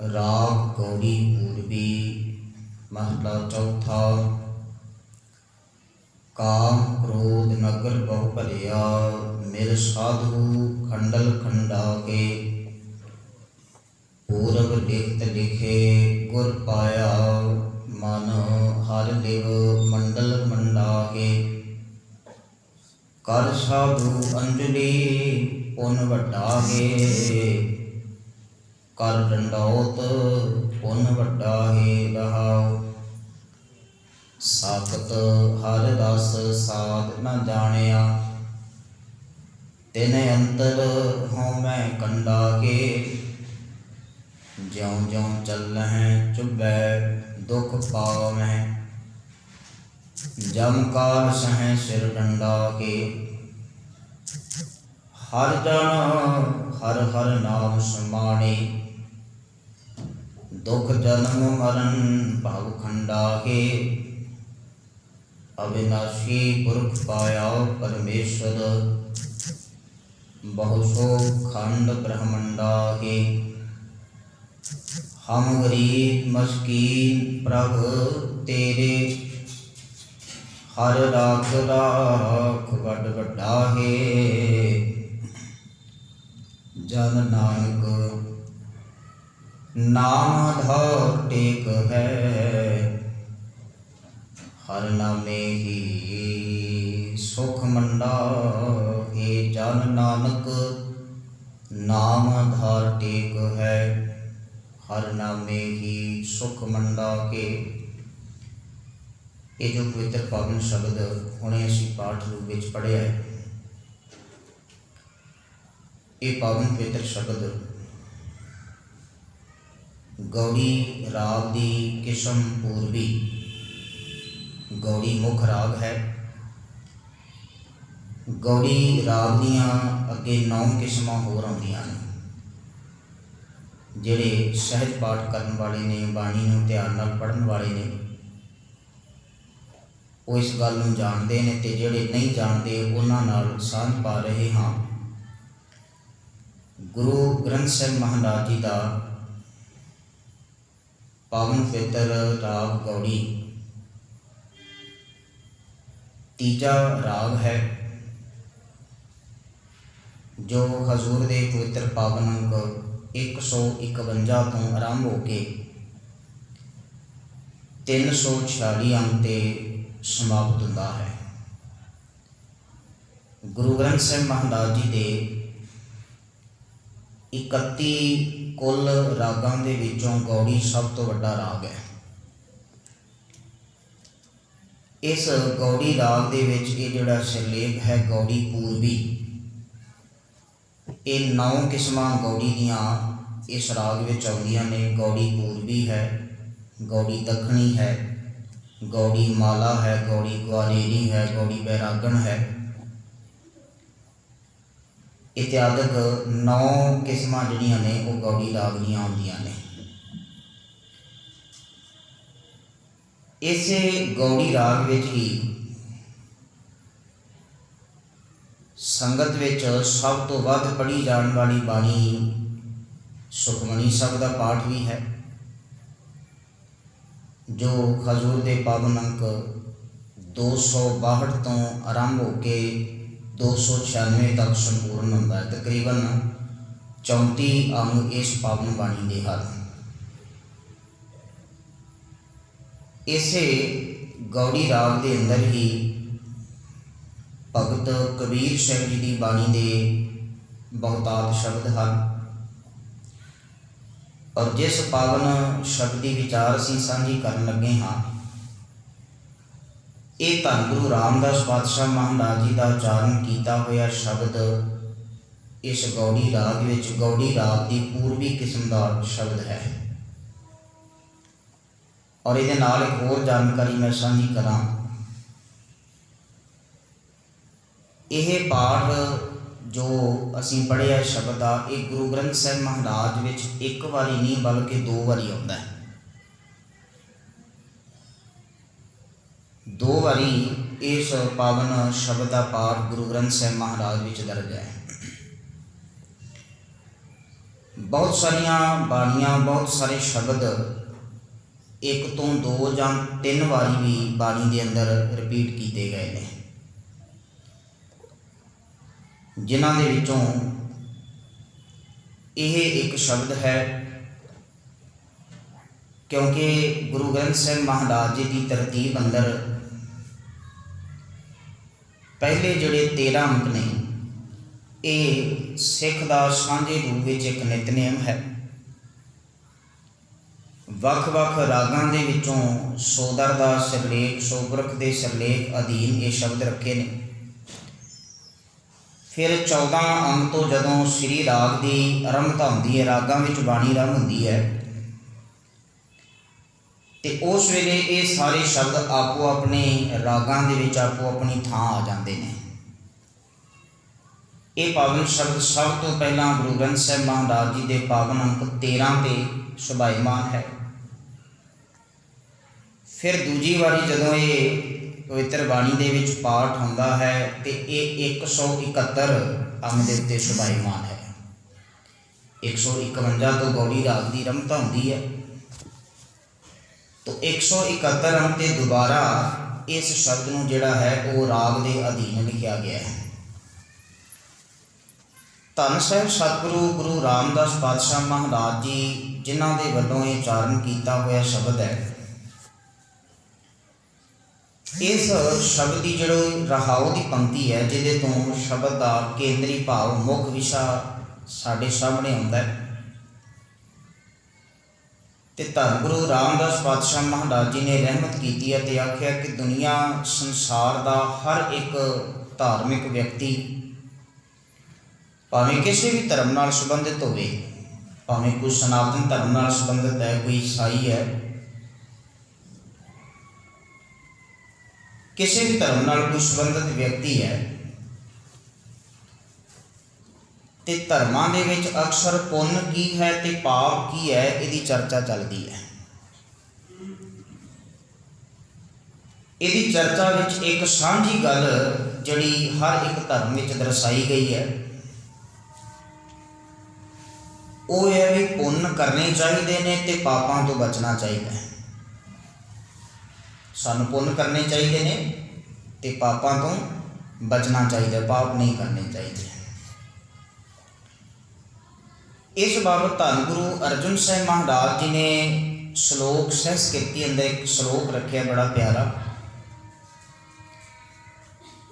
राग गौड़ी पूर्वी महला चौथा। काम क्रोध नगर बहु भरिया, मिल साधु खंडल खंडा के। पूरब लिखत लिखे गुर पाया, मन हर लिव मंडल मंडागे। कर साधु अंजलि पुन वड्डागे, कर दंडौत पुन वड्डागे। रहाओ साखत हर रस साध न जानिया, तिन अंतर हों मैं कंडा के। ज्यों ज्यों चलह चुभै दुख पावै, जम काल सह सिर डंडा के। हर जन हर हर नाम समाणे, दुख जन्म मरण भव खंडा के। अविनाशी पुरख पाया परमेश्वर, बहु सो खंड ब्रह्मंडा के। हम गरीब मस्कीन प्रभ तेरे, हर राख राख वड वड्डा है। जन नानक नाम आधार टेक है, हर नामे ही सुख मंडा है। जन नानक नाम आधार टेक है, हर नामे ही सुख मंडा के। ये जो पवित्र पावन शब्द हुणे असीं पाठ रूप विच पढ़िया है, ये पावन पवित्र शब्द गौड़ी राग दी किस्म पूर्वी। गौड़ी मुख राग है। गौड़ी राग दियां अगे 9 किस्मां होर आउंदियां ने। जिहड़े सहज पाठ करन वाले ने, बाणी नूं ध्यान नाल पढ़न वाले ने, वो इस गल नूं जाणदे ने, ते जिहड़े नहीं जाणदे उन्हां नाल सांझ पा रहे हाँ। गुरु ग्रंथ साहिब महाराज जी का पावन पवित्र राग गौड़ी तीजा राग है, जो हजूर दे पवित्र पावन अंक 151 तो आरंभ होके 346 अंक ते समाप्त होता है। गुरु ग्रंथ साहिब महाराज जी दे 31 कुल रागां दे विचों गौड़ी सब तो वड्डा राग है। इस गौड़ी राग दे विच ये जिहड़ा सिरलेख है गौड़ी पूर्वी, ये 9 किस्मां गौड़ी दियां इस राग विच आउंदियां ने। गौड़ी पूर्वी है, गौड़ी दखणी है, गौड़ी माला है, गौड़ी ग्वारेरी है, गौड़ी बैरागण है, इत्यादक 9 किस्मां जिहड़ियां ने वो गौड़ी राग दियां आउंदियां ने। इसे गौड़ी राग विच ही संगत विच सब तो वध पढ़ी जाण वाली बाणी सुखमनी साहिब का पाठ भी है, जो हजूर दे पावन अंक 262 तो आरंभ होके 296 तक संपूर्ण होता है। तकरीबन 34 अंग इस पावन बाणी के हैं। इसे गौड़ी राग के अंदर ही भगत कबीर साहिब जी की बाणी के बहुतात शब्द हैं। और जिस पावन शब्द की विचार असीं सांझी करन लगे हाँ, ये धन गुरु रामदास पातशाह महाराज जी का उच्चारण किया हुआ शब्द इस गौड़ी राग विच गौड़ी राग की पूर्वी किस्म का शब्द है। और ये नाल एक होर जानकारी मैं सांझी करा। यह पाठ जो असीं पढ़िया शब्द आ, ये गुरु ग्रंथ साहिब महाराज विच एक बारी नहीं बल्कि 2 बारी आउंदा है। 2 बारी इस पावन शब्द का पाठ गुरु ग्रंथ साहिब महाराज विच दर्ज है। बहुत सारिया बाणियाँ, बहुत सारे शब्द एक तो दो ਜਾਂ 3 वारी भी बाणी के अंदर रिपीट किए गए हैं, जिन्हां दे विचों यह एक शब्द है। क्योंकि गुरु ग्रंथ साहिब महाराज जी की तरतीब अंदर पहले जोड़े 13 अंक ने, ये सिख का सांझे रूप में एक नितनेम है। ਵੱਖ-ਵੱਖ रागां दे विचों सोदर का सिरलेख, सोपुरख के सिरलेख अधीन ये शब्द रखे ने। फिर 14 अंक तो जदों श्री राग की आरंभता होंदी है, रागां विच बाणी आरंभ होंदी है, तो उस वेले ये सारे शब्द आपो अपने रागां दे विच आपो अपनी थां आ जाते हैं। ये पावन शब्द सब तो पहला गुरु ग्रंथ साहिब महाराज जी के पावन अंक 13 ते शोभायमान है। फिर दूजी वारी जदों ये पवित्र बाणी दे विच पाठ होंदा है तो ये 171 अंग दे उत्ते शोभायमान है। 151 तो गौड़ी राग की आरंभता होंदी है, तो 171 अंक ते दोबारा इस शब्द नूं जिहड़ा है वो राग के अधीन लिखा गया है। धन साहिब सतगुरु गुरु रामदास पातशाह महाराज जी जिन्हां दे वल्लों ये उचारण किया हुआ शब्द है। इस शब्द की जिहड़ी रहाओ की पंक्ति है, जिहदे तो शब्द का केंद्री भाव मुख विशा साडे सामने आउंदा है। ते धन गुरु रामदास पातशाह महाराज जी ने रहमत की ते आख्या कि दुनिया संसार का हर एक धार्मिक व्यक्ति भावें किसी भी धर्म नाल संबंधित होवे, भावें कोई सनातन धर्म नाल संबंधित है, कोई ईसाई है, किसी भी धर्म नाल कोई संबंधित व्यक्ति है, ते धर्मां दे विच अक्सर पुण्य की है ते पाप की है, इहदी चर्चा चलती है। इहदी चर्चा विच एक सांझी गल जिहड़ी हर एक धर्म विच दर्शाई गई है, वो है भी पुण्य करने चाहिए ने ते पापां तो बचना चाहिए। सानू पुण्य करने चाहिए ने ते पापां तो बचना चाहिए, पाप नहीं करने चाहिए। इस बाबत धन गुरु अर्जुन साहिब महाराज जी ने श्लोक सहस्कृति अंदर एक श्लोक रखे बड़ा प्यारा।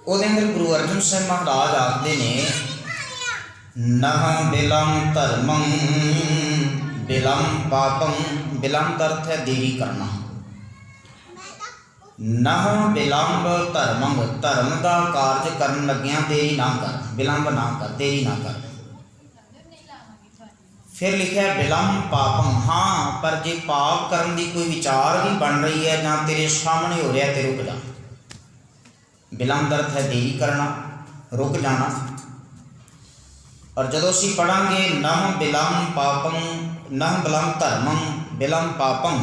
उहदे अंदर गुरु अर्जुन साहिब महाराज आखते ने, नह बिलम धर्मं बिलम पापं, बिलम का अर्थ है देरी करना। नह विलंब धर्मं, धर्म का कार्य करन लग्या देरी ना कर, विलंब ना कर, देरी ना कर। फिर लिखा विलंब पापं, हाँ पर जे पाप करन की कोई विचार भी बन रही है ਜਾਂ तेरे सामने हो रहा है तो रुक जा। विलंब अर्थ है देरी करना, रुक जाना। और जदों असीं पढ़ांगे नह विलंब पापं, नह विलंब धर्मं विलंब पापं,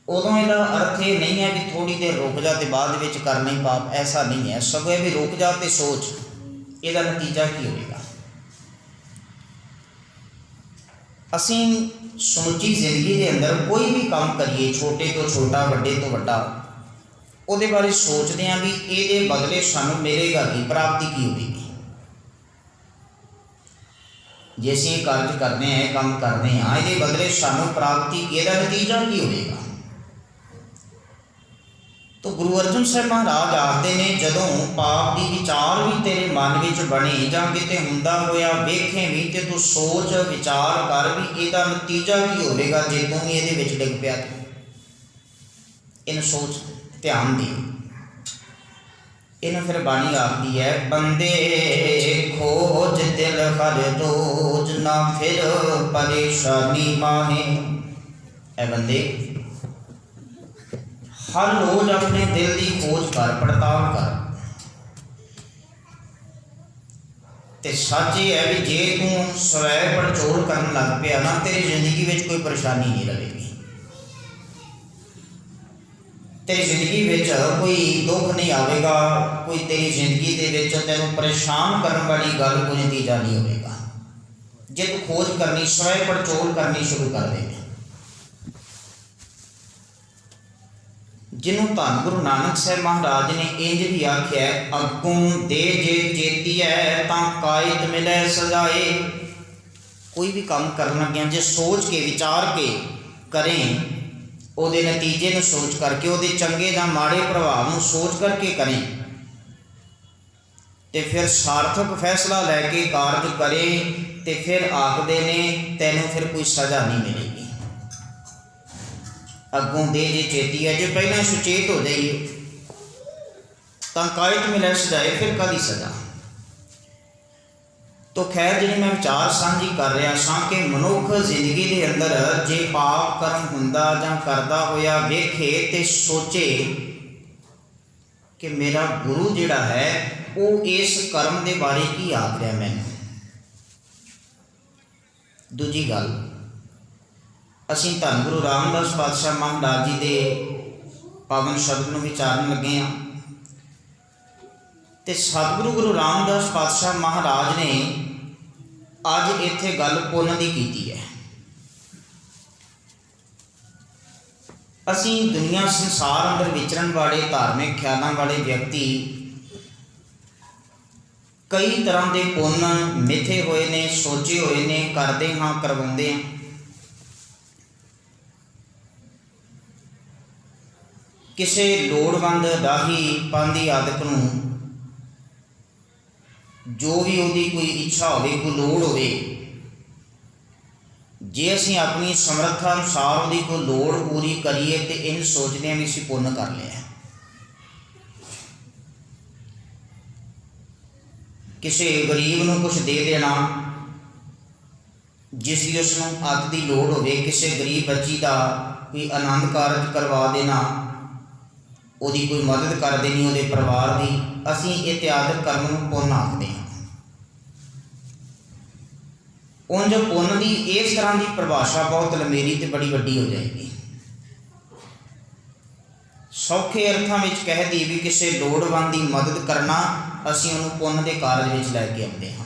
उदों इसका अर्थ ये नहीं है कि थोड़ी देर रुक जा तो बाद विच करना ही पाप, ऐसा नहीं है। सगों भी रुक जा तो सोच इसका नतीजा की होगा। असीं समੁੱਚੀ जिंदगी के अंदर कोई भी काम करिए, छोटे तो छोटा वड्डे तो वड्डा, उहदे बारे सोचते हैं भी ये बदले सानू मिलेगा की, प्राप्ति की होगी। जे असीं कार्य करते हैं, काम करते हैं, ये बदले सानू प्राप्ति, इसका नतीजा की होगा। तो गुरु अर्जुन साहिब महाराज आखते ने, जदों पाप की विचार भी तेरे मन में बने जां किते हुंदा होया वेखें भी ते तू सोच विचार कर भी इसका नतीजा की होगा जे तू भी इहदे विच डिग पिया। इन सोच ध्यान दे। इन फिर बाणी आखदी है, बंदे खोज दिल हर रोज ना फिर परेशानी माहे। ऐ बंदे हर रोज अपने दिल की खोज कर, पड़ताल कर। ते सच ये है भी जे तू स्वै पड़चोल करन लग पिया ना, तेरी जिंदगी में कोई परेशानी नहीं रहेगी, तेरी जिंदगी में कोई दुख नहीं आएगा, कोई तेरी जिंदगी के तेनों परेशान करने वाली गल कोई नतीजा नहीं होगा। जे तू खोज करनी स्वय पड़चोल करनी शुरू कर दे। जिन्हों धन गुरु नानक साहब महाराज ने इंज भी आख्या, अगों दे जे चेतीए तां कायद मिले सजाए। कोई भी काम करन लग्या जे सोच के विचार के करें, ਉਹਦੇ नतीजे ਨੂੰ सोच करके, ਉਹਦੇ चंगे ਜਾਂ माड़े प्रभाव ਨੂੰ सोच करके करें, तो फिर सार्थक फैसला लैके कारज करे, तो फिर आखते ने तैनूं फिर कोई सज़ा नहीं मिलेगी। अगों दे जे चेती है, जो पहले सुचेत हो जाइए तो कायद मिले सजाए, फिर कदी सज़ा। तो खैर जी मैं विचार सांझी कर रहा सां कि मनुख जिंदगी के अंदर जे पाप कर्म हुंदा जां करदा होया वेखे तो सोचे कि मेरा गुरु जिहड़ा है वो इस कर्म के बारे की आख रहा मैनूं। दूजी गल, असीं धन गुरु रामदास पातशाह महाराज जी के पावन शब्द नूं विचारन लगे हाँ। तो सतगुरु गुरु रामदास पातशाह महाराज ने अज इत्थे गल पुन्न की कीती है। असीं दुनिया संसार अंदर विचरण वाले धार्मिक ख्यालों वाले व्यक्ति कई तरह के पुन्न मिथे हुए ने, सोचे हुए ने, करते हाँ, करवाते हैं। किसी लोड़वंद राही पांदी आदत नूं जो भी उसकी कोई इच्छा हो, कोई लोड़ हो, जे असीं अपनी समर्था अनुसार उसकी कोई लोड़ पूरी करिए तो इन सोचते हैं भी असीं पुण्य कर लिया। किसी गरीब नूं कुछ दे देना जिसकी उसनूं अत की लोड़ हो, किसी गरीब बच्ची का कोई आनंद कारज करवा देना, उसकी कोई मदद कर देनी उसके परिवार की, असीं इत्यादि कर्म नूं पुण्य आखते हैं। उंज पुण्य की इस तरह की परिभाषा बहुत लंबेरी तो बड़ी वड्डी हो जाएगी। सौखे अर्थों में कह दी भी किसी लोड़वंद की मदद करना, असीं उन्होंने पुण्य के कारज में लैके आते हैं।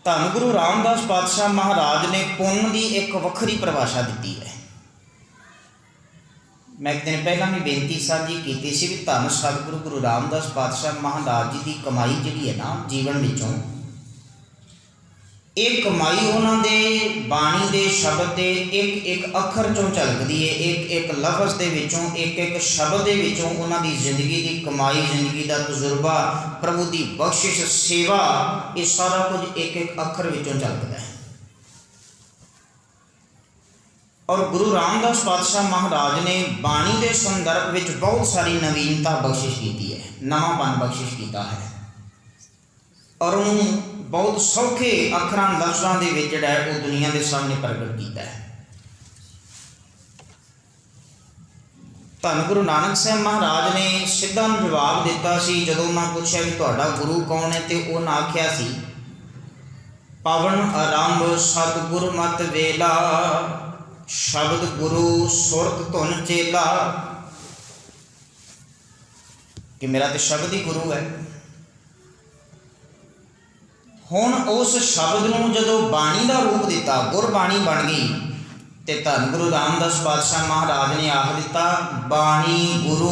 धन गुरु रामदास पातशाह महाराज ने पुण्य की एक वखरी परिभाषा दी है। मैं एक दिन पहला भी बेनती साझी की सी भी धन सतगुरु गुरु रामदास पातशाह महाराज जी की कमाई जी है ना जीवन विचों, एक कमाई उन्होंने बाणी के शब्द के एक एक अखर चों झलकती है, एक एक लफज के विचों, एक एक शब्द के विचों उन्होंने जिंदगी की कमाई, जिंदगी का तजुर्बा, प्रभु की बख्शिश, सेवा, ये सारा कुछ एक एक अखर विचों झलकता है। और गुरु रामदास पातशाह महाराज ने बाणी के संदर्भ में बहुत सारी नवीनता बख्शिश की है, नवापन बख्शिश किया है, और उन्होंने बहुत सौखे अखरां लफ्ज़ों के विच जिहड़ा है वो दुनिया के सामने प्रगट किया है। धन गुरु नानक साहब महाराज ने सीधा जवाब दिता सी जदों उन्होंने पूछा भी तुहाडा गुरु कौन है, तो उन्होंने आख्या सी पवन आरंभ सतगुरु मत वेला, शब्द गुरु सुरत धुन चेला, कि मेरा तो शब्द ही गुरु है। हुण उस शब्द नूं जदों बाणी का रूप दिता, गुरबाणी बन गई, तो धन गुरु रामदास पातशाह महाराज ने आख दिता बाणी गुरु,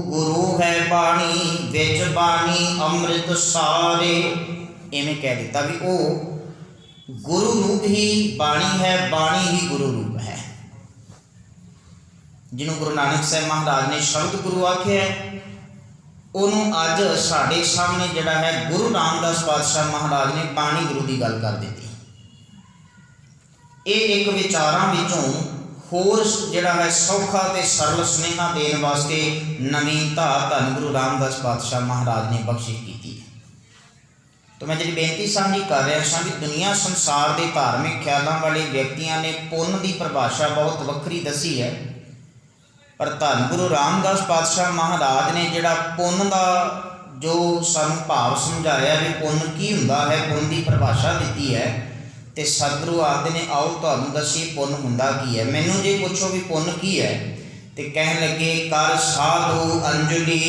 गुरु है बाणी, विच बाणी अमृत सारे। इवें कह दिता भी वो गुरु रूप ही बाणी है, बाणी ही गुरु रूप है। जिन्होंने गुरु नानक साहब महाराज ने शब्द गुरु आख्या है, उन्होंने अज साढ़े सामने जिहड़ा है गुरु रामदास पातशाह महाराज ने बाणी गुरु की गल कर दी। ये एक विचारां विचों होर जिहड़ा है सौखा ते सरल सुनेहा देने वास्ते नवीनता धन गुरु रामदास पातशाह महाराज ने बख्शिश की है। तो मैं जी बेनती साझी कर रहा सा कि दुनिया संसार के धार्मिक ख्यालों वाले व्यक्तियों ने पुण्य की परिभाषा बहुत वक्री दसी है, पर धन गुरु रामदास पातशाह महाराज ने जिहड़ा पुण्य का जो सानू भाव समझाया भी पुण्य की हुंदा है, पुण्य की परिभाषा दी है, तो सतगुरु आखते ने आओ तुहानूं दसी पुण्य हुंदा की है। मैनूं जे पुछो भी पुण्य की है, तो कहन लगे कर साधु अंजलि,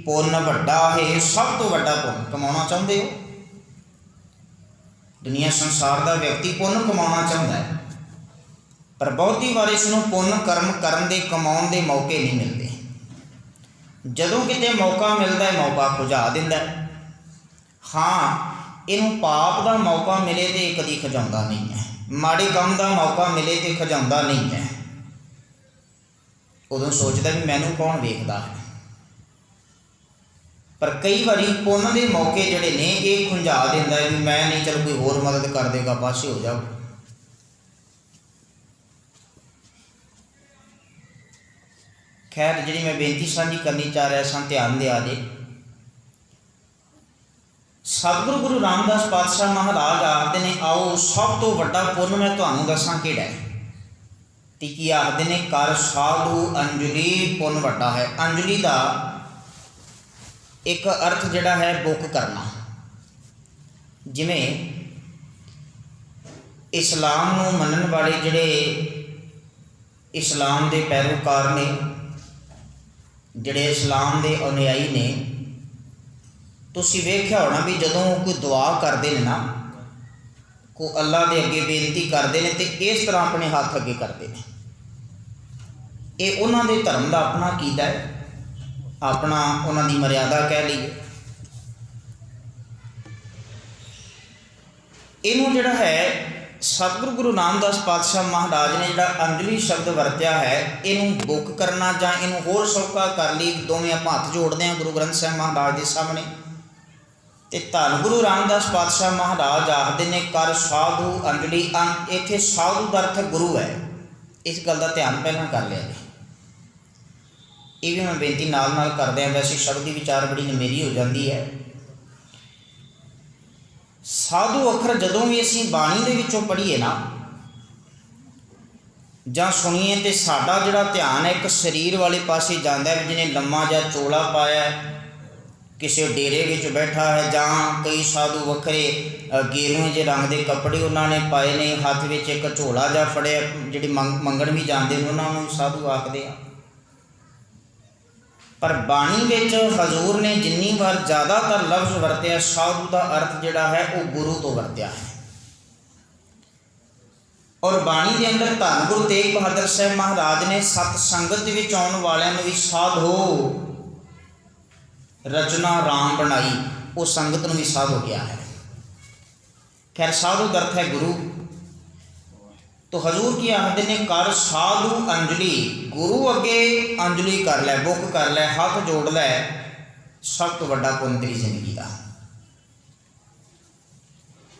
पुण्य वड्डा है, सब तो वड्डा पुण्य कमाना चाहते हो। ਦੁਨੀਆ ਸੰਸਾਰ ਦਾ ਵਿਅਕਤੀ ਪੁੰਨ ਕਮਾਉਣਾ ਚਾਹੁੰਦਾ ਹੈ, ਪਰ ਬਹੁਤੀ ਵਾਰ ਇਸ ਨੂੰ ਪੁੰਨ ਕਰਮ ਕਰਨ ਦੇ ਕਮਾਉਣ ਦੇ ਮੌਕੇ ਨਹੀਂ ਮਿਲਦੇ। ਜਦੋਂ ਕਿਤੇ ਮੌਕਾ ਮਿਲਦਾ ਹੈ ਮੌਕਾ ਖੁਝਾ ਦਿੰਦਾ ਹੈ। ਹਾਂ, ਇਹਨੂੰ ਪਾਪ ਦਾ ਮੌਕਾ ਮਿਲੇ ਤੇ ਇਹ ਕਦੀ ਖਜਾਉਂਦਾ ਨਹੀਂ ਹੈ, ਮਾੜੇ ਕੰਮ ਦਾ ਮੌਕਾ ਮਿਲੇ ਤੇ ਖਜਾਉਂਦਾ ਨਹੀਂ ਹੈ। ਉਦੋਂ ਸੋਚਦਾ ਵੀ ਮੈਨੂੰ ਕੌਣ ਵੇਖਦਾ ਹੈ। ਪਰ ਕਈ ਵਾਰੀ ਪੁੰਨ ਦੇ ਮੌਕੇ ਜਿਹੜੇ ਨੇ ਇਹ ਖੁੰਝਾ ਦਿੰਦਾ ਹੈ ਵੀ ਮੈਂ ਨਹੀਂ, ਚਲ ਕੋਈ ਹੋਰ ਮਦਦ ਕਰ ਦੇਗਾ, ਪਾਸੇ ਹੋ ਜਾਓ। ਖੈਰ, ਜਿਹੜੀ ਮੈਂ ਬੇਨਤੀ ਸਾਂਝੀ ਕਰਨੀ ਚਾਹ ਰਿਹਾ ਸਾਂ, ਧਿਆਨ ਦਿਆ ਜੇ। ਸਤਿਗੁਰੂ ਗੁਰੂ ਰਾਮਦਾਸ ਪਾਤਸ਼ਾਹ ਮਹਾਰਾਜ ਆਖਦੇ ਨੇ, ਆਓ ਸਭ ਤੋਂ ਵੱਡਾ ਪੁੰਨ ਮੈਂ ਤੁਹਾਨੂੰ ਦੱਸਾਂ ਕਿਹੜਾ ਹੈ। ਤੇ ਕੀ ਆਖਦੇ ਨੇ, ਕਰ ਸਾਧੂ ਅੰਜਲੀ ਪੁੰਨ ਵੱਡਾ ਹੈ। ਅੰਜਲੀ ਦਾ ਇੱਕ ਅਰਥ ਜਿਹੜਾ ਹੈ ਬੁੱਕ ਕਰਨਾ। ਜਿਵੇਂ ਇਸਲਾਮ ਨੂੰ ਮੰਨਣ ਵਾਲੇ ਜਿਹੜੇ ਇਸਲਾਮ ਦੇ ਪੈਰੋਕਾਰ ਨੇ, ਜਿਹੜੇ ਇਸਲਾਮ ਦੇ ਅਨੁਯਾਈ ਨੇ, ਤੁਸੀਂ ਵੇਖਿਆ ਹੋਣਾ ਵੀ ਜਦੋਂ ਕੋਈ ਦੁਆ ਕਰਦੇ ਨੇ ਨਾ, ਕੋ ਅੱਲਾ ਦੇ ਅੱਗੇ ਬੇਨਤੀ ਕਰਦੇ ਨੇ ਤੇ ਇਸ ਤਰ੍ਹਾਂ ਆਪਣੇ ਹੱਥ ਅੱਗੇ ਕਰਦੇ ਨੇ। ਇਹ ਉਹਨਾਂ ਦੇ ਧਰਮ ਦਾ ਆਪਣਾ ਅਕੀਦਾ ਹੈ, ਆਪਣਾ ਉਹਨਾਂ ਦੀ ਮਰਿਆਦਾ ਕਹਿ ਲਈਏ। ਇਹਨੂੰ ਜਿਹੜਾ ਹੈ ਸਤਿਗੁਰੂ ਗੁਰੂ ਰਾਮਦਾਸ ਪਾਤਸ਼ਾਹ ਮਹਾਰਾਜ ਨੇ ਜਿਹੜਾ ਅੰਜਲੀ ਸ਼ਬਦ ਵਰਤਿਆ ਹੈ, ਇਹਨੂੰ ਬੁੱਕ ਕਰਨਾ ਜਾਂ ਇਹਨੂੰ ਹੋਰ ਸੌਖਾ ਕਰ ਲਈ, ਦੋਵੇਂ ਆਪਾਂ ਹੱਥ ਜੋੜਦੇ ਹਾਂ ਗੁਰੂ ਗ੍ਰੰਥ ਸਾਹਿਬ ਮਹਾਰਾਜ ਦੇ ਸਾਹਮਣੇ। ਤੇ ਧੰਨ ਗੁਰੂ ਰਾਮਦਾਸ ਪਾਤਸ਼ਾਹ ਮਹਾਰਾਜ ਆਖਦੇ ਨੇ, ਕਰ ਸਾਧੂ ਅੰਜਲੀ। ਇੱਥੇ ਸਾਧੂ ਦਾ ਅਰਥ ਗੁਰੂ ਹੈ। ਇਸ ਗੱਲ ਦਾ ਧਿਆਨ ਪਹਿਲਾਂ ਕਰ ਲਿਆ ਜੀ। ਇਹ ਵੀ ਮੈਂ ਬੇਨਤੀ ਨਾਲ ਨਾਲ ਕਰਦਿਆਂ, ਵੈਸੇ ਸ਼ਬਦ ਦੀ ਵਿਚਾਰ ਬੜੀ ਨਿਮੇਰੀ ਹੋ ਜਾਂਦੀ ਹੈ। ਸਾਧੂ ਅੱਖਰ ਜਦੋਂ ਵੀ ਅਸੀਂ ਬਾਣੀ ਦੇ ਵਿੱਚੋਂ ਪੜ੍ਹੀਏ ਨਾ ਜਾਂ ਸੁਣੀਏ, ਤੇ ਸਾਡਾ ਜਿਹੜਾ ਧਿਆਨ ਹੈ ਇੱਕ ਸਰੀਰ ਵਾਲੇ ਪਾਸੇ ਜਾਂਦਾ ਹੈ। ਜਿਹਨੇ ਲੰਮਾ ਜਿਹਾ ਚੋਲਾ ਪਾਇਆ, ਕਿਸੇ ਡੇਰੇ ਵਿੱਚ ਬੈਠਾ ਹੈ, ਜਾਂ ਕਈ ਸਾਧੂ ਵੱਖਰੇ ਗੇਰੂਏ ਜਿਹੇ ਰੰਗ ਦੇ ਕੱਪੜੇ ਉਹਨਾਂ ਨੇ ਪਾਏ ਨੇ, ਹੱਥ ਵਿੱਚ ਇੱਕ ਝੋਲਾ ਜਿਹਾ ਫੜਿਆ। ਜਿਹੜੇ ਮੰਗਣ ਵੀ ਜਾਂਦੇ ਨੇ ਉਹਨਾਂ ਨੂੰ ਸਾਧੂ ਆਖਦੇ ਆ। ਪਰ ਬਾਣੀ ਵਿੱਚ ਹਜ਼ੂਰ ਨੇ ਜਿੰਨੀ ਵਾਰ ਜ਼ਿਆਦਾਤਰ ਲਫ਼ਜ਼ ਵਰਤਿਆ, ਸਾਧੂ ਦਾ ਅਰਥ ਜਿਹੜਾ ਹੈ ਉਹ ਗੁਰੂ ਤੋਂ ਵਰਤਿਆ ਹੈ। ਔਰ ਬਾਣੀ ਦੇ ਅੰਦਰ ਧੰਨ ਗੁਰੂ ਤੇਗ ਬਹਾਦਰ ਸਾਹਿਬ ਮਹਾਰਾਜ ਨੇ ਸਤ ਸੰਗਤ ਦੇ ਵਿੱਚ ਆਉਣ ਵਾਲਿਆਂ ਨੂੰ ਵੀ ਸਾਧੋ ਰਚਨਾ ਰਾਮ ਬਣਾਈ, ਉਹ ਸੰਗਤ ਨੂੰ ਵੀ ਸਾਧੂ ਕਿਹਾ ਹੈ। ਖੈਰ, ਸਾਧੂ ਦਾ ਅਰਥ ਹੈ ਗੁਰੂ। तो हजूर की आखते ने, कर साधु अंजलि, गुरु अगे अंजलि कर लै, बुक कर लै, हाथ जोड़ लै, सब तो वड्डा पुन तेरी जिंदगी का।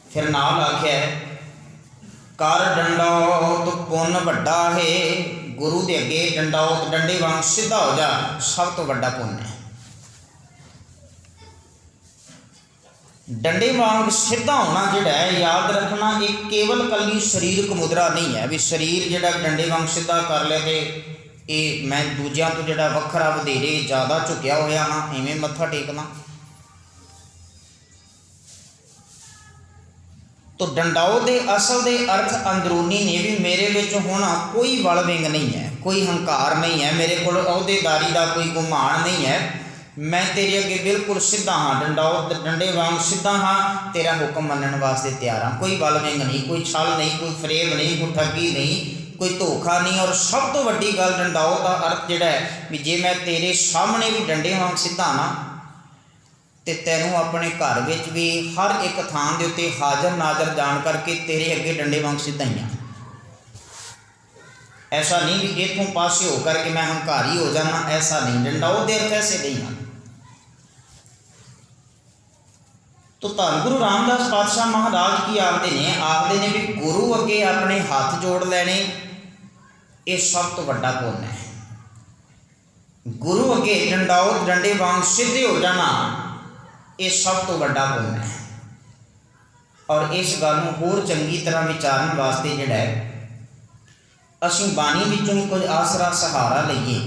फिर नाल आख्या कर डंडौत पुन वड्डा है, गुरु के अगे डंडौत डंडे वांग सीधा हो जा, सब तो वड्डा पुन है। डंडे वांग सीधा होना जिहड़ा है, याद रखना, एक केवल कली शरीरक मुद्रा नहीं है भी शरीर जिहड़ा डंडे वांग सीधा कर ले ते ये मैं दूजियां तो जिहड़ा वखरा वधेरे ज़्यादा झुकिया होया हाँ इवें मत्था टेकना। तो डंडाओ दे असल दे अर्थ अंदरूनी ने भी मेरे विच होना कोई वल विंग नहीं है, कोई हंकार नहीं है, मेरे को अहुदेदारी का कोई गुमान नहीं है, मैं तेरे अगे बिल्कुल सीधा हाँ, डंडाओ डंडे वांग सीधा हाँ, तेरा हुक्म मनने वास्ते तैयार हाँ। कोई वल विंग नहीं, कोई छल नहीं, कोई फरेब नहीं, कोई ठगी नहीं, कोई धोखा नहीं। और सब तो वड्डी गल डंडाओ का अर्थ जिहड़ा है भी जे मैं तेरे सामने भी डंडे वांग सीधा ना, तो तैनूं अपने घर विच भी हर एक थान दे उत्ते हाज़र नाज़र जान करके तेरे अगे डंडे वांग सीधा ही हाँ। ऐसा नहीं भी इतों पासे हो करके मैं हंकारी हो जाना, ऐसा नहीं। डंडाओ दे अर्थ ऐसे नहीं हैं। तो धन गुरु रामदास पातशाह महाराज की आखते ने भी गुरु अगे अपने हाथ जोड़ लैने, ये सब तो वड्डा पुण्य है। गुरु अगे डंडाओ डंडे वांग सीधे हो जाना, ये सब तो वड्डा पुण्य है। और इस गल नूं होर चंगी तरह विचारन वास्ते जिहड़ा है असीं बाणी विचों ही कुछ आसरा सहारा लईए,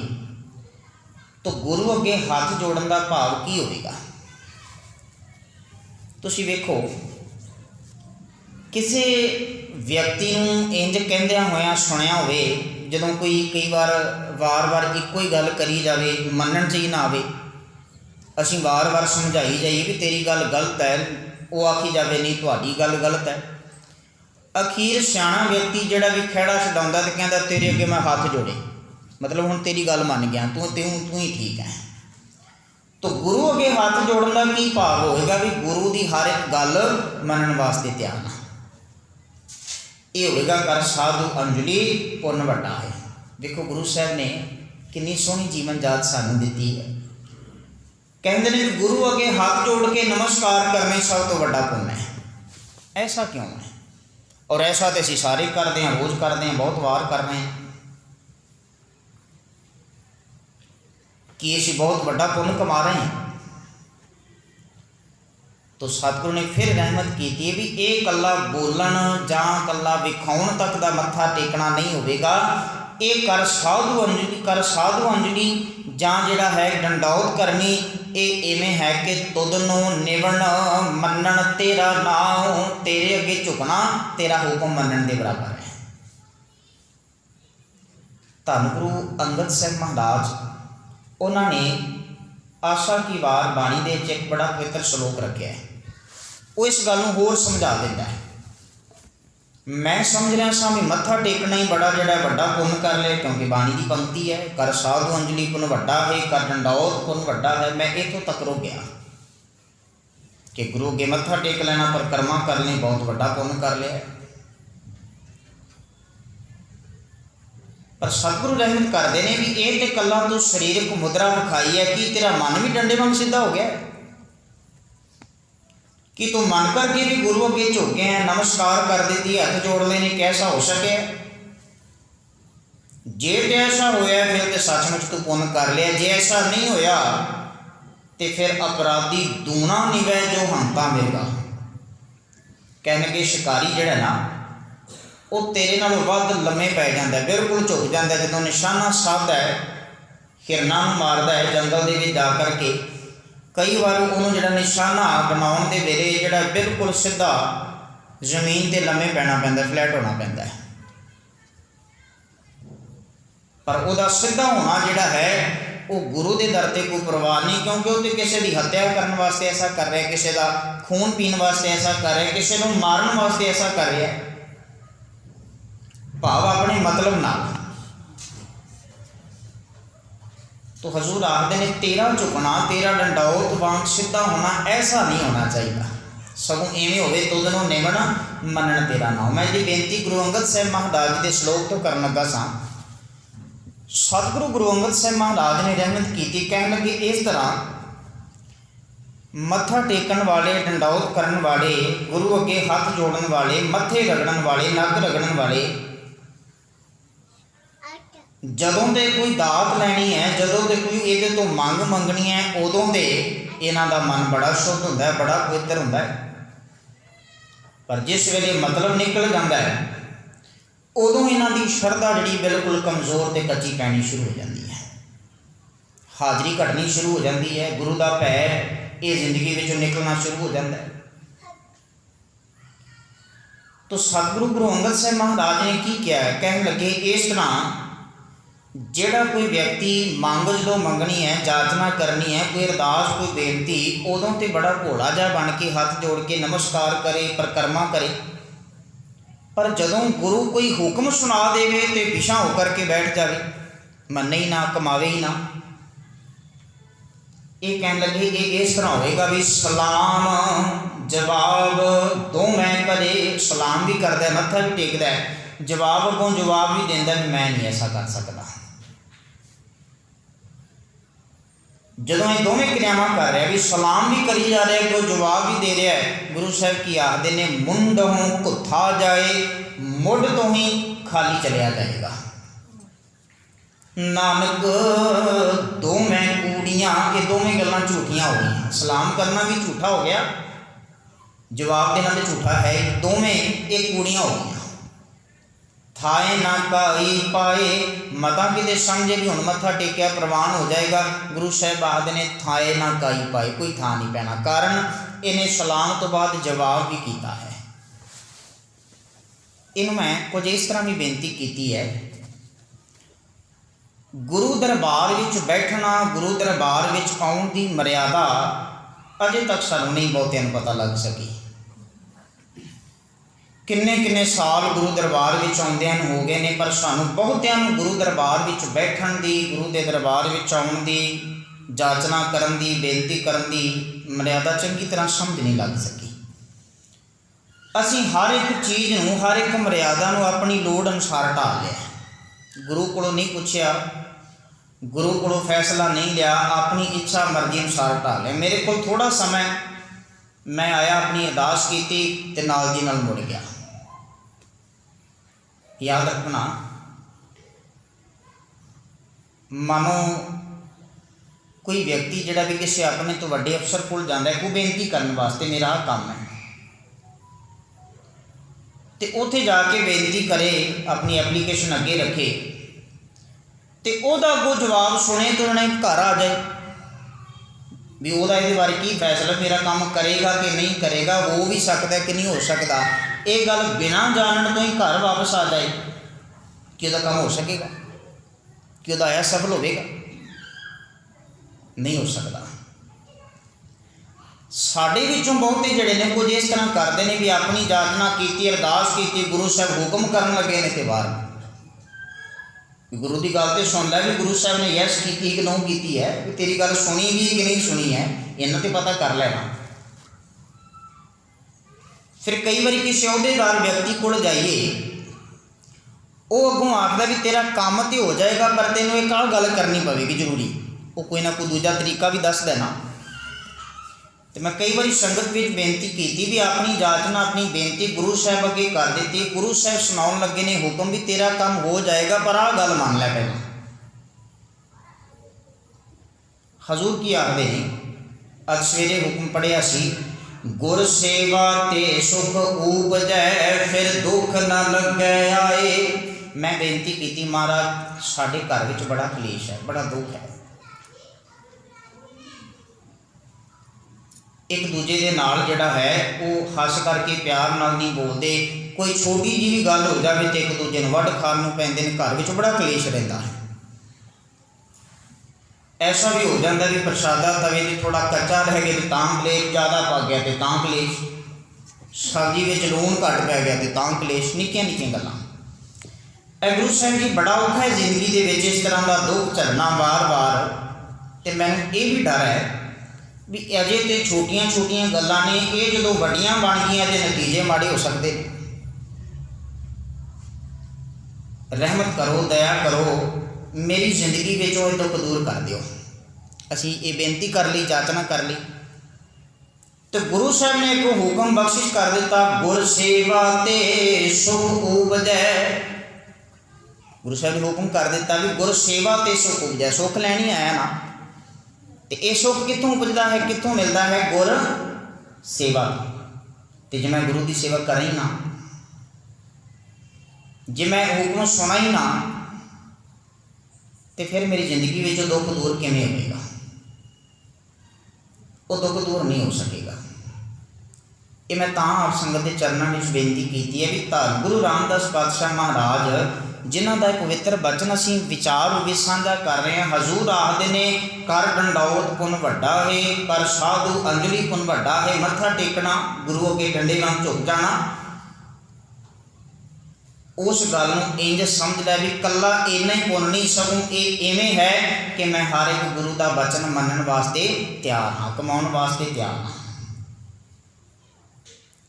तो गुरु अगे हाथ जोड़न का भाव की होवेगा। तुसीं वेखो, किसी व्यक्ति नूं इंज कहंदियां होया सुनिया होवे, जदों कोई कई बार वार इक्को ही गल करी जावे, मनण च ही ना आवे, असीं वार समझाई जाइए भी तेरी गल गलत है, वो आखी जाए नहीं तुहाडी गल गलत है। अखीर सियाणा व्यक्ति जिहड़ा भी खैड़ा छडाउंदा ते कहंदा तेरे अगे मैं हाथ जोड़े, मतलब हुण तेरी गल मन गया, तू ही ठीक है। तो गुरु अगे हाथ जोड़न का की भाव होएगा भी गुरु की हर एक गल मनन वास्ते तैयार ना, ये होएगा कर साधु अंजलि पुण्य वड्डा है। देखो गुरु साहब ने कितनी सोहनी जीवन जात सानू दिती है। कहते हैं कि गुरु अगे हाथ जोड़ के नमस्कार करने सब तो वड्डा पुण्य है। ऐसा क्यों है? और ऐसा तो असीं सारे करते हैं, रोज़ करते हैं, बहुत वार कर रहे हैं कि असीं बहुत बड़ा पुण्य कमा रहे हैं। तो सतगुरु ने फिर रहमत की है भी ये कला बोलन जां कला विखाउण तक का मत्था टेकना नहीं होगा। ये कर साधु अंजलि जां जिहड़ा है डंडौत करनी, ये इवें है कि तुदनों निवण मनन तेरा नाम, तेरे अगे झुकना तेरा हुक्म मनन के बराबर है। धन गुरु अंगद साहिब महाराज उन्होंने आशा की वार बाणी दे विच एक बड़ा पवित्र श्लोक रखा है। वो इस गल नूं होर समझा देता है। मैं समझ रहा सा भी मत्था टेकना ही बड़ा जिहड़ा वड्डा पुण्य कर लिया, क्योंकि बाणी की पंक्ति है कर साधु अंजलि पुण्य वड्डा है, कर डंडौत पुण्य वड्डा है। मैं इतों तक रुक गया कि गुरु अगे मत्था टेक लेना परिक्रमा कर लेनी बहुत वड्डा पुण्य कर लिया। पर सतगुरु रहमत करते हैं भी ये तो कला तू शरीरक मुद्रा विखाई है कि तेरा मन भी डंडे वांग सीधा हो गया कि तू मन करके भी गुरु अगे झुक गया है, नमस्कार कर देती है, हथ जोड़ लेने, कैसा हो सके? जे तो ऐसा होया फिर तो सचमुच तू पुण्य कर लिया, जे ऐसा नहीं होया तो फिर अपराधी दूना निवै जो हंता मिलेगा। कहने के शिकारी जिहड़ा ना वो तेरे नालों वध लम्मे पै जाता है, बिल्कुल झुक जाता है। जो निशाना साधदा है, हिरना मारदा है जंगल दे विच जा करके, कई बार उन्होंने जिहड़ा निशाना बनाउण दे वेले जिहड़ा बिल्कुल सीधा जमीन ते लम्मे पैना पैंदा, फ्लैट होना पैंदा है। पर उहदा सीधा होना जिहड़ा है वो गुरु के दर ते कोई परवाह नहीं, क्योंकि वो तो किसी की हत्या करने वास्ते ऐसा कर रहा है, किसी का खून पीने वास्ते ऐसा कर रहा है, किसी को मारन वास्ते ऐसा कर रहा है, भाव अपने मतलब ना। तो हजूर आखते ने तेरा झुकना तेरा डंडौत वांग सीधा होना ऐसा नहीं होना चाहिए, सगों इवें होवे तुदनों निवण मनन तेरा नाम। मैं जी बेनती गुरु अंगद साहिब महाराज जी के श्लोक तो करन लगा सा। सतगुरु गुरु अंगद साहिब महाराज ने रहमत की, कहन लगे इस तरह मत्था टेकन वाले, डंडौत करन वाले, गुरु अगे हाथ जोड़न वाले, मत्थे रगड़न वाले, नक रगड़न वाले, जदों ते कोई दात लैनी है, जदों ते कोई ये तो मंग मंगनी है, उदों ते इन्हां दा मन बड़ा शुद्ध हुंदा है, बड़ा पवित्र हुंदा है। पर जिस वेले मतलब निकल जाता है उदों इन्हां दी शरधा जिहड़ी बिल्कुल कमज़ोर ते कच्ची पैनी शुरू हो जाती है, हाज़री घटनी शुरू हो जाती है, गुरु का भै ये जिंदगी विचों निकलना शुरू हो जाता है। तो सतगुरु गुरु अंगद साहिब महाराज ने की किया है, कहन लगे इस तरह जिहड़ा कोई व्यक्ति मंग जो मंगनी है, जाचना करनी है, कोई अरदास कोई बेनती, उदों तो बड़ा भोला जा बन के हाथ जोड़ के नमस्कार करे, परिक्रमा करे। पर जदों गुरु कोई हुक्म सुना देवे तो पिछा होकर के बैठ जाए, मने ही ना, कमावे ही ना। ये कहने लगे ये इस तरह होएगा भी सलाम जवाब दोवें करे, सलाम भी करता है, मत्था भी टेकता है, जवाब अगों जवाब भी देंदा भी मैं नहीं ऐसा कर सकता। जदों ये दोवें क्रियावां कर रहा है भी सलाम भी करी जा रहा है, कोई जवाब भी दे रहा है, गुरु साहब की आखदे ने मुंड हों घुत्था जाए, मुढ़ तो ही खाली चलिया जाएगा। नानक दोवें कूड़ियाँ, ये दोवें गल्लां झूठियाँ हो गई। सलाम करना भी झूठा हो गया, जवाब देना तो झूठा है, दोवें एक कूड़ियाँ हो गई। थाए ना काई पाए, मता कि समझे भी हुण मत्था टेकिया प्रवान हो जाएगा। गुरु साहब आखदे ने थाए ना काई पाए, कोई था नहीं पैना, कारण इन्हें सलाम तो बाद जवाब भी किया है। इन मैं कुछ इस तरह भी बेनती की है, गुरु दरबार विच बैठना, गुरु दरबार विच आउण दी मर्यादा अजे तक सानू नहीं बहुतिਆਂ ਨੂੰ पता लग सकी। किन्ने किन्ने साल गुरु दरबार विच आउंदिਆਂ ਨੂੰ हो गए ने, पर सानू बहुतिਆਂ ਨੂੰ गुरु दरबार विच बैठण दी, गुरु के दरबार विच आउण दी, जाचना करन दी, बेनती करन दी मर्यादा चंगी तरह समझ नहीं लग सकी। असीं हर एक चीज़ नूं, हर एक मर्यादा नूं अपनी लोड़ अनुसार ढाल लिया। गुरु कोलों नहीं पुछया, गुरु कोलों फैसला नहीं लिया, अपनी इच्छा मर्जी अनुसार ढाल लिया। मेरे को थोड़ा समय मैं आया, अपनी अरदास की ते नाल दी नाल मुड़ गया। याद रखना, मानो कोई व्यक्ति जिहड़ा भी किसी अपने तो वड्डे अफसर कोल जांदा है, कोई बेनती करने वास्ते मेरा काम है, तो उत्थे जाके बेनती करे, अपनी एप्लीकेशन अगे रखे, तो वह अगों जवाब सुने तो उन्हें घर आ जाए भी वह ये बारे की फैसला, मेरा काम करेगा कि नहीं करेगा, हो भी सकता कि नहीं हो सकता। ये गल बिना जानने तो ही घर वापस आ जाए कि वह काम हो सकेगा, कि वह आया सफल होगा, नहीं हो सकता। साडे विचों बहुते जिहड़े ने कुछ इस तरह करते हैं भी अपनी जाचना की, अरदास की, गुरु साहब हुक्म करन लगे ने, तो बाहर गुरु की गल तो सुन लै भी गुरु साहब ने यस की कि नो की है, भी तेरी गल सुनी भी कि नहीं सुनी है, इन्हां ते पता कर लेना। फिर कई बार किसी अहुदेदार व्यक्ति कोल जाइए, वो अगों आखदा भी तेरा काम तो हो जाएगा, पर तेनों एक गल करनी पवेगी जरूरी, वो कोई ना कोई दूजा तरीका भी दस देना। तो मैं कई बार संगत में बेनती की भी अपनी जाचना, अपनी बेनती गुरु साहब अगे कर दी। गुरु साहब सुनाउण लगे ने हुक्म भी तेरा काम हो जाएगा, पर आ गल मान लै पहले। हजूर की आखदे ने, अज सवेरे हुक्म पढ़िया सी, गुर सेवा ते सुख उपजै, फिर दुख न लगे आए। मैं बेनती की महाराज साडे घर विच बड़ा कलेश है, बड़ा दुख है, एक दूजे के नाल जिहड़ा है वो हस करके प्यार नाल नहीं बोलते, कोई छोटी जी भी गल हो जाए तो एक दूजे नूं वढ खाण नूं पैंदे ने, घर विच बड़ा कलेश रहिंदा है। ऐसा भी हो जाता भी प्रसादा तवे ते थोड़ा कच्चा रह गया तो तां कलेश, ज़्यादा पक गया तो तां कलेश, सब्जी विच लूण घट पै गया तो तां कलेश, निक्कियां निक्कियां गल्लां। गुरु साहब जी बड़ा औखा है जिंदगी दे विच इस तरह का दुख झलना वार वार, तो मैनूं ये भी डर है भी अजे तो छोटिया छोटिया गल्लां ने, ये जो वड्डियां बन गई तो नतीजे माड़े हो सकते। रहमत करो, दया करो, मेरी जिंदगी में वो दुख दूर कर दिओ। असी ये बेनती कर ली, जाचना कर ली, तो गुरु साहब ने एक हुक्म बख्शिश कर दिता, गुर सेवा ते सुख उपजै। गुरु साहब ने हुक्म कर दिता भी गुर सेवा ते सुख उपजै, सुख लैनी आया ना, तो ये सुख कितों उपजता है, कितों मिलता है, गुर सेवा। तो जे मैं गुरु की सेवा करा ही ना, जे मैं हुक्म सुना ही ना, तो फिर मेरी जिंदगी में दुख दूर किवें होगा, वो दुख दूर नहीं हो सकेगा। ये मैं तां आप संगत के चरणों में बेनती की है भी धन गुरु रामदास पातशाह महाराज जिन्हों का पवित्र बचन असी विचार भी साझा कर रहे हैं। हजूर आखते ने, कर डंडौत पुन वड्डा है, कर साधु अंजलि पुन वड्डा है। मत्था टेकना, गुरु अगे डंडे वांग झुक जाना, उस गल नूं इंज समझ लै भी कला इन्ना ही पुन नहीं, सगों ये इवें है कि मैं हर एक गुरु का बचन मनन वास्ते तैयार हाँ, कमाउण वास्ते तैयार हाँ।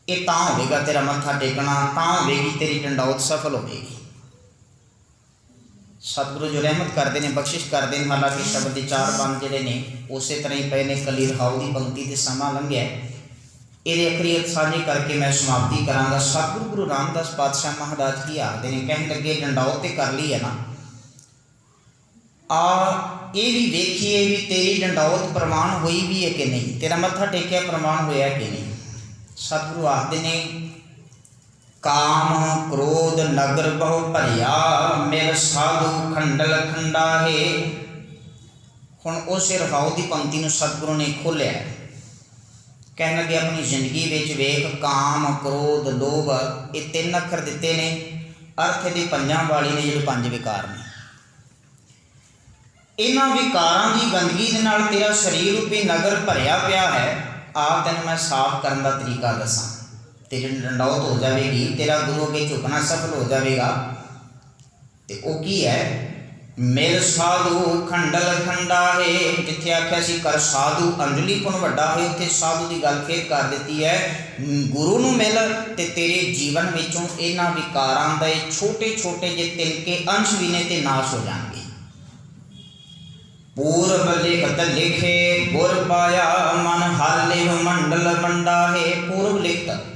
ये तां होवेगा तेरा मत्था टेकना, तां होवेगी तेरी डंडौत सफल होवेगी। सतगुरु जो रहमत करते हैं, बख्शिश करते हैं। हालांकि शब्द के चार बंद जोड़े ने उस तरह ही पे ने, कली रहाऊ की पंक्ति से समा लंघिया, ये अखरी साझे करके मैं समाप्ति कराँगा। सतगुरु गुरु रामदास पातशाह महाराज की आखते हैं, कहने लगे डंडौत तो कर ली है ना, आ ये भी देखिए भी तेरी डंडौत प्रमाण हुई भी है कि नहीं, तेरा मत्था टेकिया प्रमाण होया कि नहीं। सतगुरु आखते ने, काम क्रोध नगर बहु भरिया, मेर साधु खंडल खंडा है। हुण उस रहाऊ की पंक्ति नूं सतगुरु ने खोलिया, कहने लगे अपनी जिंदगी विच वेख काम क्रोध लोभ ये तीन अखर दिते ने, अर्थ के पंजां वाली ने जो पंज विकार ने, इन्हां विकारां की गंदगी दे नाल तेरा शरीर रूपी नगर भरिया पिया है। आप तेन मैं साफ करने का तरीका दसा, तेरी डंडौत हो जाएगी, तेरा गुरु अगे झुकना सफल हो जाएगा। तो वह की है, मिल साधु खंडल खंडा है। जिथे आख्या सी कर साधु अंजलि पुन वड्डा है, उत्थे साधु की गल फिर कर दी है। गुरु नूं मिल ते तेरे जीवन विचों इन्हां विकारां दे छोटे छोटे जे तिनके अंश भी ने ते नाश हो जाएंगे। पूर्व लिखत लिखे गुर पाया, मन हर लिव मंडल मंडा है। पूर्व लिखत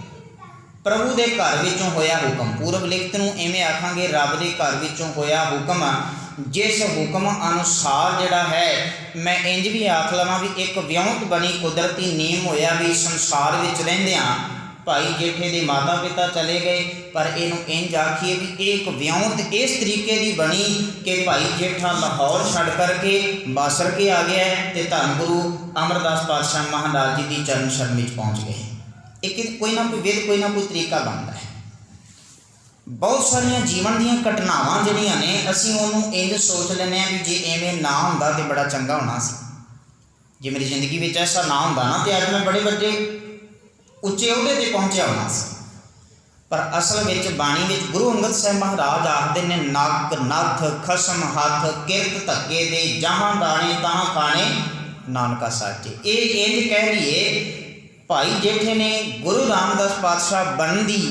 प्रभु के घर विचों होया हुक्म, पूर्व लिखत नूं इवें आखांगे रब के घर विचों होया हुक्म। जिस हुक्म अनुसार जिहड़ा है, मैं इंज भी आख लवां भी एक विउंत बनी कुदरती नेम होया भी संसार विच रहिंदिआं भाई जेठे दे माता पिता चले गए, पर इनू इंज आखिए भी एक विउंत इस तरीके की बनी कि भाई जेठा लाहौर छड़ करके बासर के आ गया तो धन गुरु अमरदास पातशाह महाराज जी की चरण शरण में पहुँच गए। एक कोई ना कोई विध, कोई ना कोई तरीका बनता है। बहुत सारिया जीवन दीयां घटनावां जिहड़ियां ने असीं उहनूं इंज सोच लैंदे आ भी जे इवें ना हुंदा तो बड़ा चंगा होना सी, जे मेरी जिंदगी में ऐसा ना हुंदा ना तो अज मैं बड़े वड्डे उच्चे अहुदे ते पहुंचया होना सी। पर असल विच बाणी विच गुरु अंगद साहिब महाराज आखदे ने, नक नथ खसम हथ किरत धक्के दे, जहां दाने तहां खाने नानका साचे। ये इंज कह लईए भाई जेठे ने गुरु रामदास पातशाह बनन दी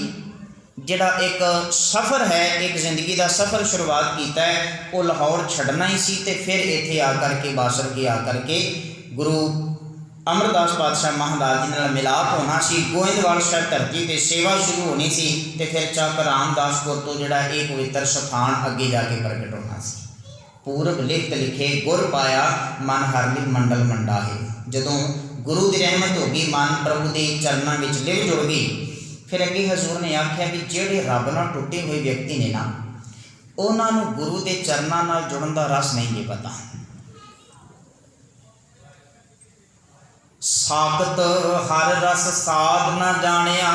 जिहड़ा एक सफ़र है, एक जिंदगी का सफ़र शुरुआत किया है, वो लाहौर छड़ना ही सी ते फिर इत्थे आकर के बासर के आकर के गुरु अमरदास पातशाह महाराज जी नाल मिलाप होना सी। गोइंदवाल साहिब धरती ते सेवा शुरू होनी सी ते फिर चक रामदासपुर तो जिहड़ा एक पवित्र स्थान अगे जाके प्रगट होना सी। पूरब लिखत लिखे गुर पाया, मन हरलिव मंडल मंडा है। जदों गुरु की रहमत हो गई, मन प्रभु के चरणों में लिव जुड़ गई, फिर अगे हजूर ने आख्या भी जेड़े रब नाल टुटे हुए व्यक्ति ने ना, उन्होंने गुरु के चरणों नाल जुड़न का रस नहीं जे पता। साकत हर रस साध न जानिया,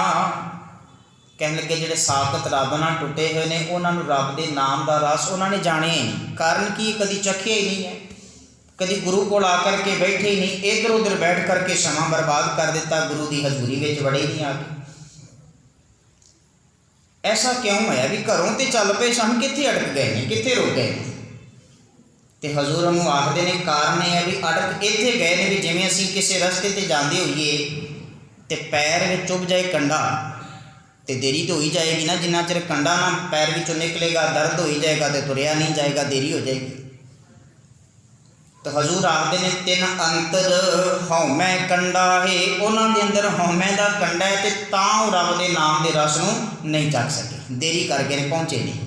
कहने लगे जेड़े साकत रब नाल टुटे हुए ने, उन्होंने रब के नाम का रस उन्होंने जाने ही नहीं। कारण कि कभी चखिया ही नहीं है, कभी गुरु को आकर के बैठे ही नहीं, इधर उधर बैठ करके समा बर्बाद कर दिता, गुरु की हजूरी में वड़े नहीं आ गए। ऐसा क्यों होया भी घरों तो चल पे सन, कित्थे अटक गए ने, कित्थे रुक गए ने? तो हजूर उन्होंने आखते हैं कारण यह है भी अटक इत्थे गए ने भी जिवें असीं किसी रस्ते ते जांदे होईए तो पैर में चुभ जाए कंडा तो देरी तो हो ही जाएगी ना, जिन्ना चिर कंडा ना पैर विचों निकलेगा दर्द हो ही जाएगा तो तुरिया नहीं जाएगा, देरी हो जाएगी। तो हजूर आखते हैं तिन अंतर हौमै कंडा है, उन्होंने अंदर हौमै का कंडा है तो तां रब के नाम के रस नूं नहीं चख सके, देरी करके ने पहुँचे नहीं।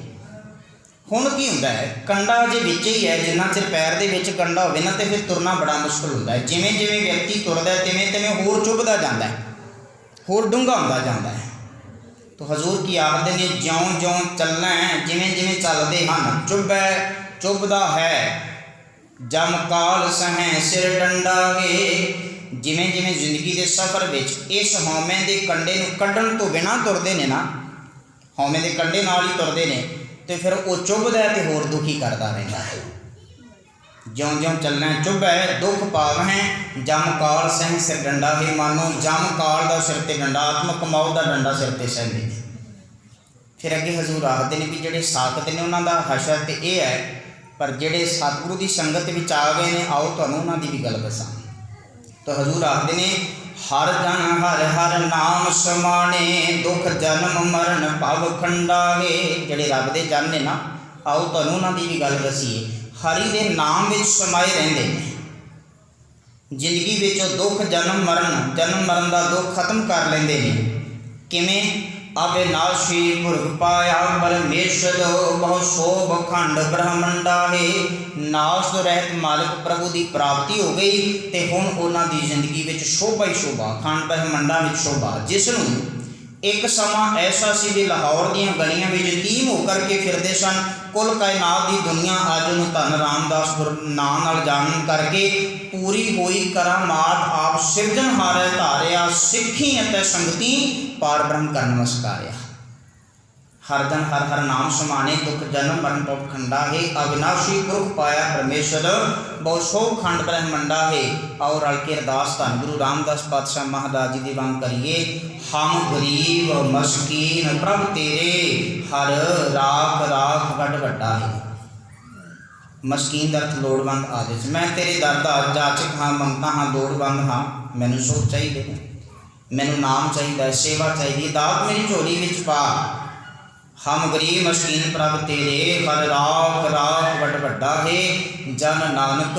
हुण की हुंदा है, कंडा जे विच ही है, जिन्ना चिर पैर दे विच कंडा होवे ना तो फिर तुरना बड़ा मुश्किल होंदा है। जिवें जिवें व्यक्ति तुरदा है तिवें तिवें होर चुभदा जांदा है, होर डूंघा हुंदा जांदा है। तो हजूर की आखदे ने ज्यों ज्यों चलना है, जिवें जिवें चलदे हन चुभै चुभदा है, जम काल सहें सिर डंडा वे। जिवें जिवें जिंदगी के सफ़र विच इस हौमे के कंडे नूं कड्ढण तो बिना तुरदे ने ना, हौमे के कंडे नाल ही तुरदे ने, तो फिर वो चुभदा है तो होर दुखी करता रहता है। ज्यों ज्यों चलना चुभै दुख पावहें, जम काल सह सिर डंडा है। मानो जम काल का सिर ते डंडा, आत्मक मौत का डंडा सिर ते सहंदे। फिर अगे हजूर आखते हैं भी जेडे साकत ने उन्हों का हशर तो यह है, पर जेडे सतगुरु की संगत विच आ गए ने, आओ तुहानूं उन्हां दी भी गल दसां। तो हजूर आखते हैं हर जन हर हर नाम समाने, दुख जन्म मरण भव खंडा है। जेडे रब दे जन ने ना, आओ तुहानूं उन्हां दी भी गल दसीए। हरि दे नाम विच समाए रहिंदे ने, जिंदगी विच दुख जन्म मरण का दुख खत्म कर लेंदे ने। किवें? अविनाशी पुरख पाया परमेश्वर, बहु शोभ खंड ब्रह्मंडा है। नाश तो रहत मालिक प्रभु की प्राप्ति हो गई, तो हुण उन्हां दी जिंदगी विच शोभा ही शोभा, खंड ब्रह्मंडा विच शोभा। जिसनूं एक समा ऐसा सी भी लाहौर दीयां गलियां विच यतीम होकर के फिरदे सन, कुल कायनात की दुनिया अज उन्होंने धन रामदासपुर नाम नाल जान करके पूरी हुई करामात आप सिरजनहारे धारिया, सिੱਖੀ ਅਤੇ संगती पार ब्रह्म कर नमस्कारिया। हर जन हर हर नाम समाने, दुख जन्म मरण पाप खंडा है। अविनाशी पुरख पाया परमेश्वर, बहु सौ खंड ब्रह्मंडा है। और रल के अरदास धन गुरु रामदास पातशाह महाराज जी दी वांग करिए। हम गरीब मस्कीन प्रभ तेरे, हर राख राख वड वड्डा है। मस्कीन का अर्थ लोड़वंद आदि। मैं तेरे दर दा जाचक हाँ, मंगता हाँ, लोड़वंद हाँ। मैनू सुख चाहिए, मैनू नाम चाहिए, सेवा चाहिए, दात मेरी झोली विच पा। हम गरीब मस्कीन प्रभ तेरे, हर राख राख वड वड्डा है। जन नानक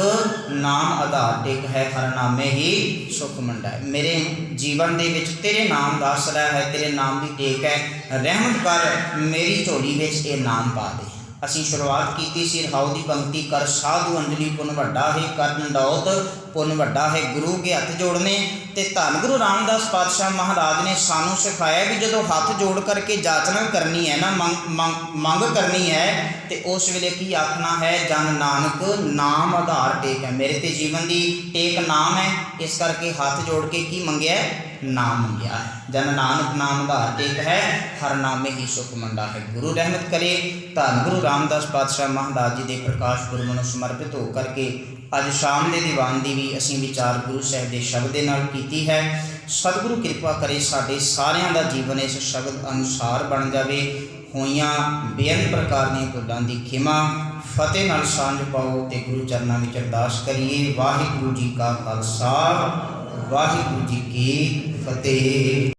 नाम आधार टेक है, हर नामे ही सुख मंडा है। मेरे जीवन दे विच तेरे नाम दा आसरा है, तेरे नाम की टेक है। रहमत कर मेरी झोली विच ये नाम पा दे। असीं शुरुआत की सी रहाऊ की पंक्ति, कर साधु अंजलि पुन वड्डा है, कर नंदौत पुन वड्डा है। गुरु के हथ जोड़ने ते धन गुरु रामदास पातशाह महाराज ने सानू सिखाया भी जदों हथ जोड़ करके जाचना करनी है ना, मंग करनी है, तो उस वेले की आखना है, जन नानक नाम आधार टेक है। मेरे ते जीवन की टेक नाम है, इस करके हाथ जोड़ के की मंगया, नाम मंगया है। जन नानक नाम आधार टेक है, हर नामे ही सुख मंडा है। गुरु रहमत करे। धन गुरु रामदास पातशाह महाराज जी के प्रकाश पुरब नूं समर्पित हो करके अज शाम के दीवान की भी असीं विचार गुरु साहब के शब्द के नाल कीती है। सतगुरु कृपा करे साडे सारियां दा जीवन इस शब्द अनुसार बन जाए। होइयां बेअंत प्रकार दी भुलां दी खिमा फतेह नाल सांझ पाओ ते गुरु चरनां विच अरदास करिए। वाहिगुरू जी का खालसा, वाहिगुरू जी की फतेह।